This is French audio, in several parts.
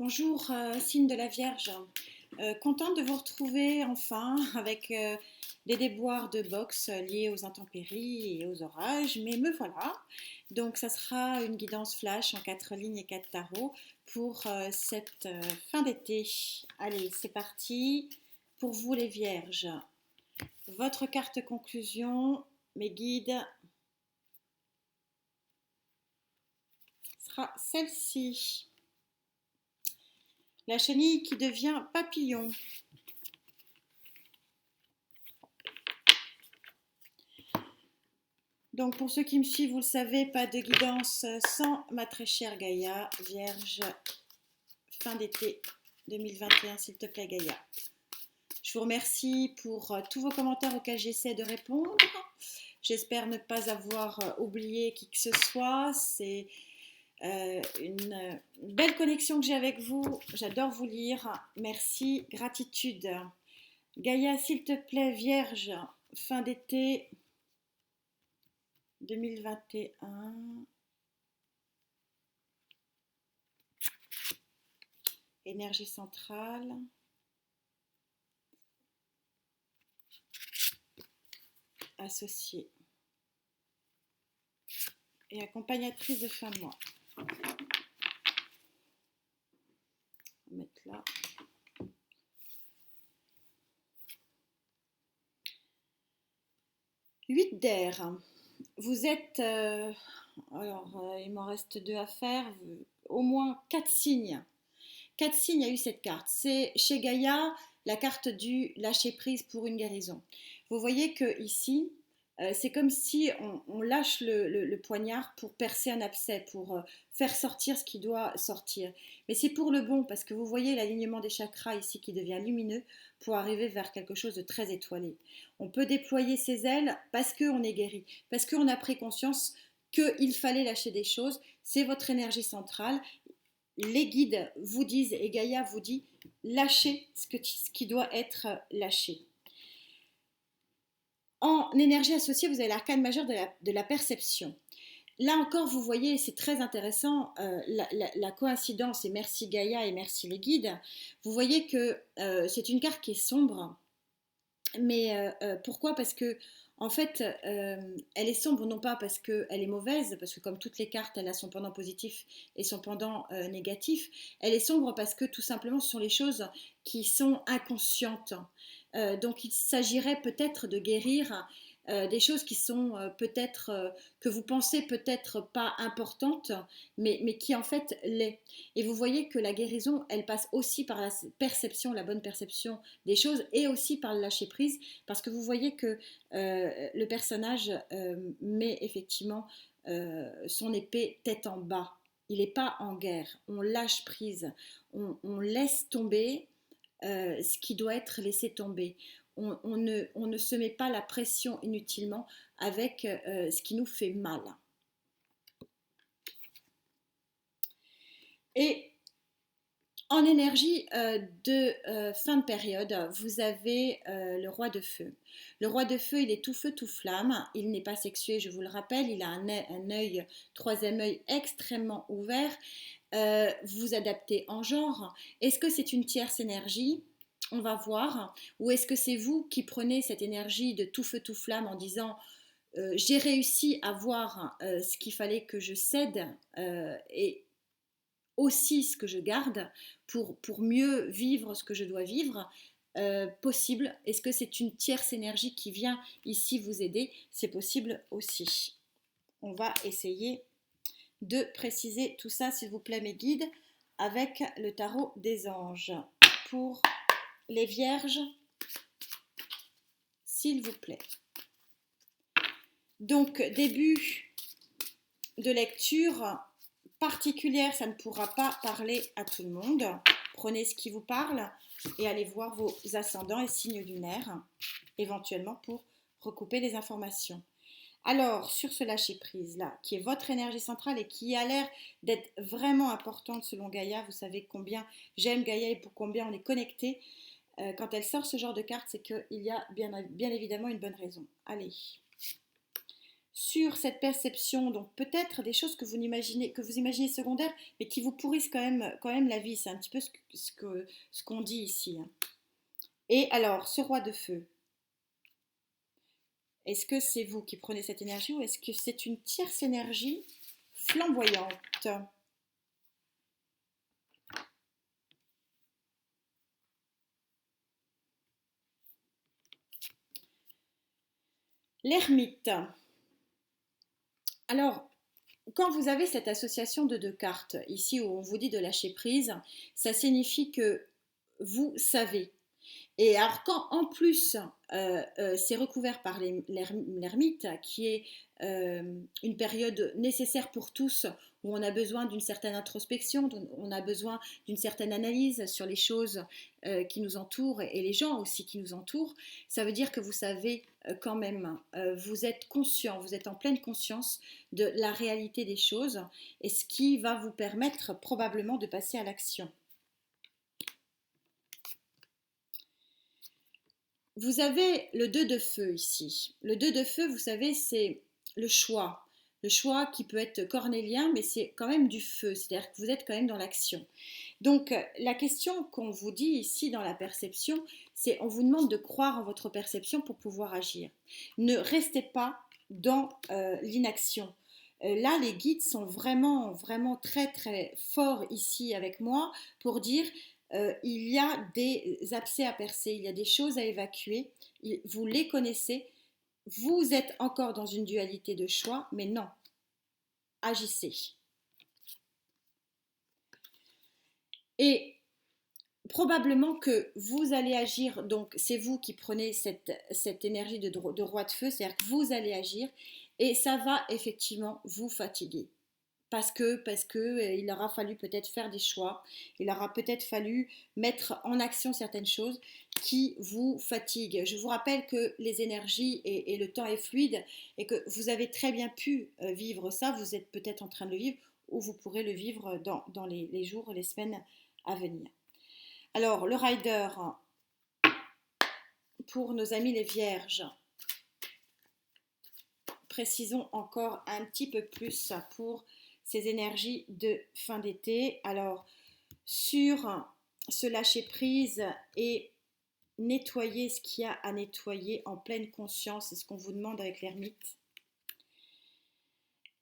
Bonjour, signe de la Vierge. Contente de vous retrouver enfin avec des déboires de boxe liés aux intempéries et aux orages, mais me voilà. Donc ça sera une guidance flash en 4 lignes et 4 tarots pour cette fin d'été. Allez, c'est parti pour vous les Vierges. Votre carte conclusion, mes guides, sera celle-ci. La chenille qui devient papillon. Donc pour ceux qui me suivent, vous le savez, pas de guidance sans ma très chère Gaïa, Vierge, fin d'été 2021, s'il te plaît Gaïa. Je vous remercie pour tous vos commentaires auxquels j'essaie de répondre. J'espère ne pas avoir oublié qui que ce soit. C'est une belle connexion que j'ai avec vous. J'adore vous lire. Merci, gratitude. Gaïa, s'il te plaît, Vierge, fin d'été 2021. Énergie centrale. Associée. Et accompagnatrice de fin de mois. On va mettre là. Huit d'air. Vous êtes... il m'en reste 2 à faire. Au moins 4 signes. 4 signes a eu cette carte. C'est chez Gaïa la carte du lâcher prise pour une guérison. Vous voyez que ici, c'est comme si on lâche le poignard pour percer un abcès, pour faire sortir ce qui doit sortir. Mais c'est pour le bon, parce que vous voyez l'alignement des chakras ici qui devient lumineux pour arriver vers quelque chose de très étoilé. On peut déployer ses ailes parce qu'on est guéri, parce qu'on a pris conscience qu'il fallait lâcher des choses. C'est votre énergie centrale. Les guides vous disent, et Gaïa vous dit, lâchez ce qui doit être lâché. En énergie associée, vous avez l'arcane majeur de la perception. Là encore, vous voyez, c'est très intéressant, la coïncidence, et merci Gaïa et merci les guides. Vous voyez que c'est une carte qui est sombre, mais pourquoi? Parce que en fait, elle est sombre non pas parce qu'elle est mauvaise, parce que comme toutes les cartes, elle a son pendant positif et son pendant négatif. Elle est sombre parce que tout simplement, ce sont les choses qui sont inconscientes. Donc il s'agirait peut-être de guérir des choses qui sont peut-être, que vous pensez peut-être pas importantes, mais qui en fait l'est. Et vous voyez que la guérison, elle passe aussi par la perception, la bonne perception des choses, et aussi par le lâcher prise, parce que vous voyez que le personnage met effectivement son épée tête en bas. Il n'est pas en guerre. On lâche prise. On laisse tomber ce qui doit être laissé tomber. On ne se met pas la pression inutilement avec ce qui nous fait mal. Et en énergie de fin de période, vous avez le roi de feu. Le roi de feu, il est tout feu, tout flamme. Il n'est pas sexué, je vous le rappelle. Il a un œil, troisième œil extrêmement ouvert. Vous adaptez en genre. Est-ce que c'est une tierce énergie? On va voir. Ou est-ce que c'est vous qui prenez cette énergie de tout feu, tout flamme en disant j'ai réussi à voir ce qu'il fallait que je cède et aussi ce que je garde pour mieux vivre ce que je dois vivre possible. Est-ce que c'est une tierce énergie qui vient ici vous aider? C'est possible aussi. On va essayer de préciser tout ça, s'il vous plaît, mes guides, avec le tarot des anges. Pour les vierges, s'il vous plaît. Donc, début de lecture particulière, ça ne pourra pas parler à tout le monde. Prenez ce qui vous parle et allez voir vos ascendants et signes lunaires, éventuellement pour recouper les informations. Alors, sur ce lâcher-prise là, qui est votre énergie centrale et qui a l'air d'être vraiment importante selon Gaïa, vous savez combien j'aime Gaïa et pour combien on est connecté. Quand elle sort ce genre de carte, c'est qu'il y a bien évidemment une bonne raison. Allez. sur cette perception, donc peut-être des choses que vous imaginez secondaires, mais qui vous pourrissent quand même la vie. C'est un petit peu ce qu'on dit ici, hein. Et alors, ce roi de feu, est-ce que c'est vous qui prenez cette énergie ou est-ce que c'est une tierce énergie flamboyante? L'ermite. Alors, quand vous avez cette association de deux cartes, ici où on vous dit de lâcher prise, ça signifie que vous savez. Et alors quand en plus c'est recouvert par l'ermite, qui est une période nécessaire pour tous, où on a besoin d'une certaine introspection, on a besoin d'une certaine analyse sur les choses qui nous entourent et les gens aussi qui nous entourent, ça veut dire que vous savez quand même, vous êtes conscient, vous êtes en pleine conscience de la réalité des choses et ce qui va vous permettre probablement de passer à l'action. Vous avez le 2 de feu ici. Le 2 de feu, vous savez, c'est le choix. Le choix qui peut être cornélien, mais c'est quand même du feu, c'est-à-dire que vous êtes quand même dans l'action. Donc, la question qu'on vous dit ici dans la perception, c'est on vous demande de croire en votre perception pour pouvoir agir. Ne restez pas dans l'inaction. Là, les guides sont vraiment, vraiment très, très forts ici avec moi pour dire il y a des abcès à percer, il y a des choses à évacuer, vous les connaissez, vous êtes encore dans une dualité de choix, mais non, agissez. Et probablement que vous allez agir, donc c'est vous qui prenez cette énergie de roi de feu, c'est-à-dire que vous allez agir et ça va effectivement vous fatiguer. Parce que il aura fallu peut-être faire des choix, il aura peut-être fallu mettre en action certaines choses qui vous fatiguent. Je vous rappelle que les énergies et le temps est fluide et que vous avez très bien pu vivre ça, vous êtes peut-être en train de le vivre ou vous pourrez le vivre dans les jours, les semaines à venir. Alors, le rider, pour nos amis les vierges, précisons encore un petit peu plus pour ces énergies de fin d'été. Alors, sur se lâcher prise et nettoyer ce qu'il y a à nettoyer en pleine conscience, c'est ce qu'on vous demande avec l'ermite.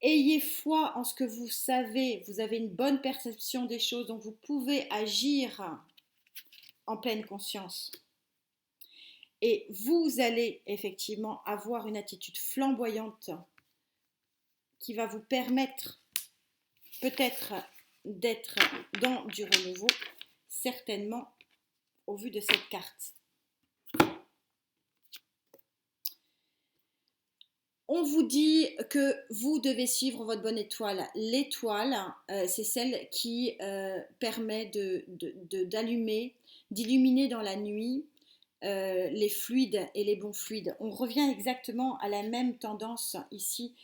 Ayez foi en ce que vous savez, vous avez une bonne perception des choses, donc vous pouvez agir en pleine conscience. Et vous allez effectivement avoir une attitude flamboyante qui va vous permettre peut-être d'être dans du renouveau, certainement au vu de cette carte. On vous dit que vous devez suivre votre bonne étoile. L'étoile, c'est celle qui permet d'allumer, d'illuminer dans la nuit les fluides et les bons fluides. On revient exactement à la même tendance ici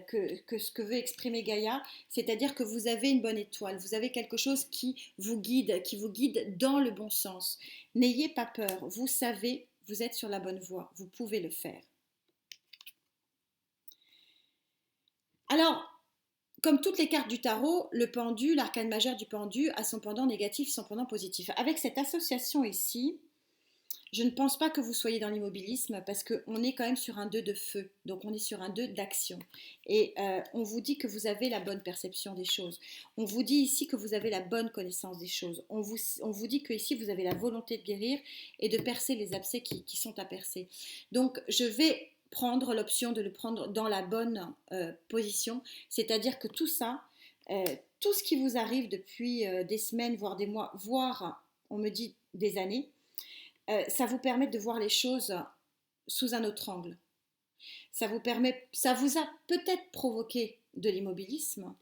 que ce que veut exprimer Gaïa, c'est-à-dire que vous avez une bonne étoile, vous avez quelque chose qui vous guide dans le bon sens. N'ayez pas peur, vous savez, vous êtes sur la bonne voie, vous pouvez le faire. Alors, comme toutes les cartes du tarot, le pendu, l'arcane majeur du pendu a son pendant négatif, son pendant positif. Avec cette association ici, je ne pense pas que vous soyez dans l'immobilisme parce qu'on est quand même sur un 2 de feu, donc on est sur un 2 d'action. Et on vous dit que vous avez la bonne perception des choses. On vous dit ici que vous avez la bonne connaissance des choses. On vous dit que ici vous avez la volonté de guérir et de percer les abcès qui sont à percer. Donc je vais prendre l'option de le prendre dans la bonne position, c'est-à-dire que tout ça, tout ce qui vous arrive depuis des semaines, voire des mois, voire on me dit des années, ça vous permet de voir les choses sous un autre angle. Ça vous a peut-être provoqué de l'immobilisme,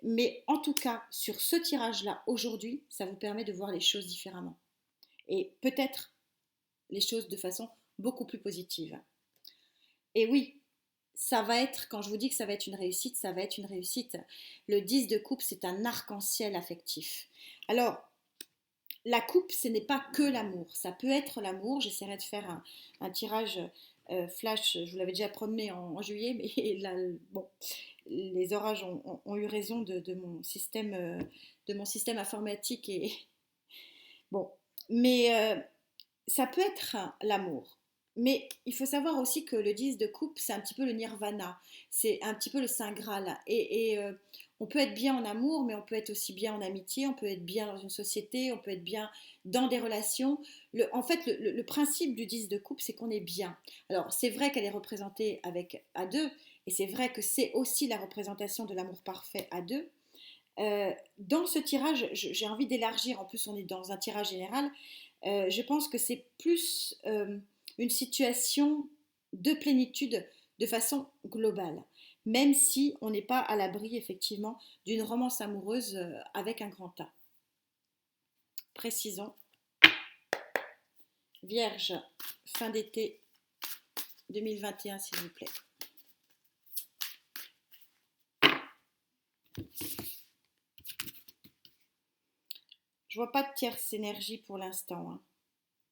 mais en tout cas, sur ce tirage-là, aujourd'hui, ça vous permet de voir les choses différemment. Et peut-être les choses de façon beaucoup plus positive. Et oui, ça va être, quand je vous dis que ça va être une réussite, ça va être une réussite. Le 10 de coupe, c'est un arc-en-ciel affectif. Alors, la coupe, ce n'est pas que l'amour. Ça peut être l'amour. J'essaierai de faire un tirage flash, je vous l'avais déjà promené en juillet, mais là, bon, les orages ont eu raison de mon système informatique. Et bon, mais ça peut être l'amour. Mais il faut savoir aussi que le 10 de coupe, c'est un petit peu le nirvana, c'est un petit peu le saint graal. Et on peut être bien en amour, mais on peut être aussi bien en amitié, on peut être bien dans une société, on peut être bien dans des relations. En fait, le principe du 10 de coupe, c'est qu'on est bien. Alors, c'est vrai qu'elle est représentée avec à deux, et c'est vrai que c'est aussi la représentation de l'amour parfait à deux. Dans ce tirage, j'ai envie d'élargir, en plus on est dans un tirage général, je pense que c'est plus une situation de plénitude de façon globale, même si on n'est pas à l'abri effectivement d'une romance amoureuse avec un grand A. Précisons, Vierge, fin d'été 2021 s'il vous plaît. Je vois pas de tierce énergie pour l'instant, hein.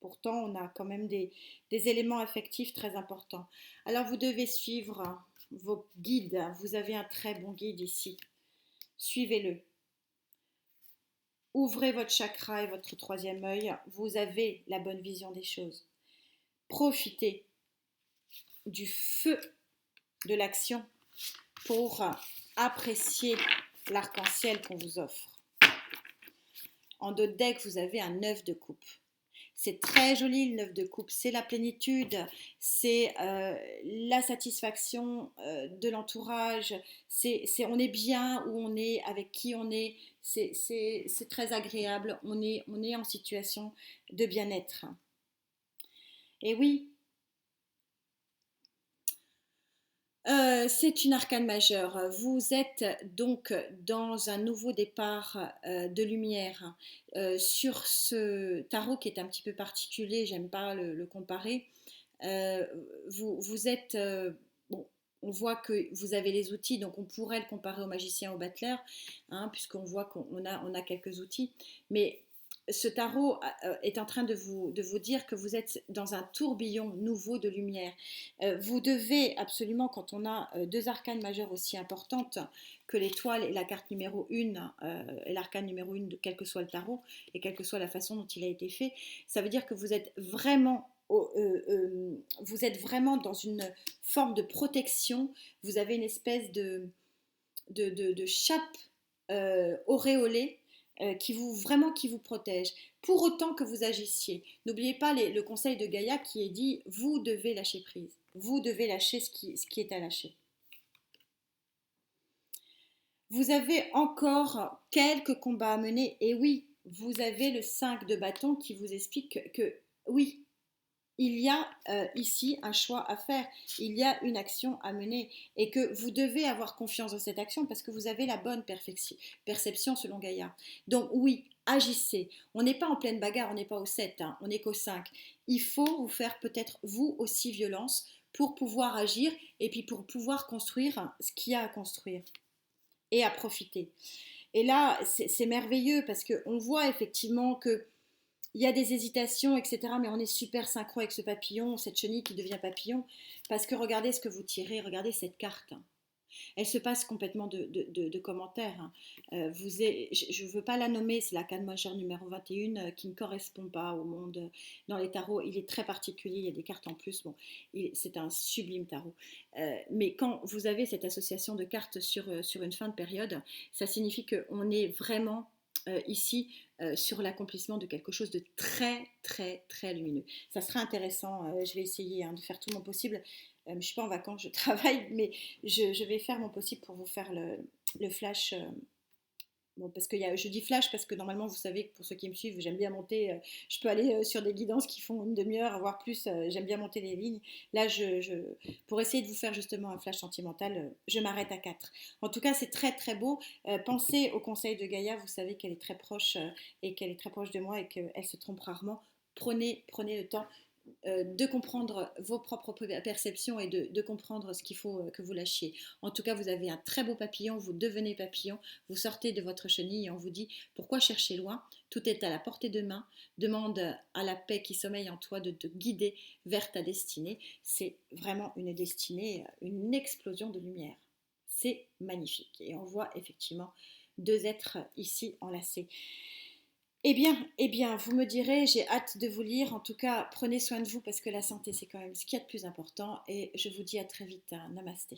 Pourtant, on a quand même des éléments affectifs très importants. Alors, vous devez suivre vos guides. Vous avez un très bon guide ici. Suivez-le. Ouvrez votre chakra et votre troisième œil. Vous avez la bonne vision des choses. Profitez du feu de l'action pour apprécier l'arc-en-ciel qu'on vous offre. En dos de deck, vous avez un 9 de coupe. C'est très joli le 9 de coupe, c'est la plénitude, c'est la satisfaction de l'entourage, on est bien où on est, avec qui on est, c'est très agréable, on est en situation de bien-être. Et oui, c'est une arcane majeure. Vous êtes donc dans un nouveau départ de lumière sur ce tarot qui est un petit peu particulier, j'aime pas le comparer. Euh, vous êtes, bon, on voit que vous avez les outils, donc on pourrait le comparer au magicien, au battleur, hein, puisqu'on voit on a quelques outils. Mais ce tarot est en train de vous dire que vous êtes dans un tourbillon nouveau de lumière. Vous devez absolument, quand on a deux arcanes majeures aussi importantes que l'étoile et la carte numéro 1, et l'arcane numéro 1, quel que soit le tarot, et quelle que soit la façon dont il a été fait, ça veut dire que vous êtes vraiment dans une forme de protection, vous avez une espèce de chape auréolée qui vous protège, pour autant que vous agissiez. N'oubliez pas le conseil de Gaïa qui est dit, vous devez lâcher prise, vous devez lâcher ce qui est à lâcher. Vous avez encore quelques combats à mener, et oui, vous avez le 5 de bâton qui vous explique que oui, il y a ici un choix à faire, il y a une action à mener et que vous devez avoir confiance dans cette action parce que vous avez la bonne perception selon Gaïa. Donc oui, agissez. On n'est pas en pleine bagarre, on n'est pas au 7, hein, on n'est qu'au 5. Il faut vous faire peut-être vous aussi violence pour pouvoir agir et puis pour pouvoir construire ce qu'il y a à construire et à profiter. Et là, c'est merveilleux parce qu'on voit effectivement que il y a des hésitations, etc. Mais on est super synchro avec ce papillon, cette chenille qui devient papillon, parce que regardez ce que vous tirez, regardez cette carte. Elle se passe complètement de commentaires, hein. Je ne veux pas la nommer, c'est la canne majeure numéro 21 qui ne correspond pas au monde dans les tarots. Il est très particulier, il y a des cartes en plus. Bon, c'est un sublime tarot. Mais quand vous avez cette association de cartes sur une fin de période, ça signifie qu'on est vraiment ici sur l'accomplissement de quelque chose de très très très lumineux. Ça sera intéressant, je vais essayer de faire tout mon possible. Je ne suis pas en vacances, je travaille, mais je vais faire mon possible pour vous faire le flash. Bon, parce que je dis flash parce que normalement, vous savez que pour ceux qui me suivent, j'aime bien monter. Je peux aller sur des guidances qui font une demi-heure, voire plus. J'aime bien monter les lignes. Là, pour essayer de vous faire justement un flash sentimental, je m'arrête à 4. En tout cas, c'est très très beau. Pensez au conseil de Gaïa. Vous savez qu'elle est très proche et qu'elle est très proche de moi et qu'elle se trompe rarement. Prenez le temps de comprendre vos propres perceptions et de comprendre ce qu'il faut que vous lâchiez. En tout cas, vous avez un très beau papillon, vous devenez papillon, vous sortez de votre chenille et on vous dit pourquoi chercher loin, tout est à la portée de main, demande à la paix qui sommeille en toi de te guider vers ta destinée. C'est vraiment une destinée, une explosion de lumière. C'est magnifique et on voit effectivement deux êtres ici enlacés. Eh bien, vous me direz, j'ai hâte de vous lire. En tout cas, prenez soin de vous parce que la santé, c'est quand même ce qu'il y a de plus important. Et je vous dis à très vite. Namasté.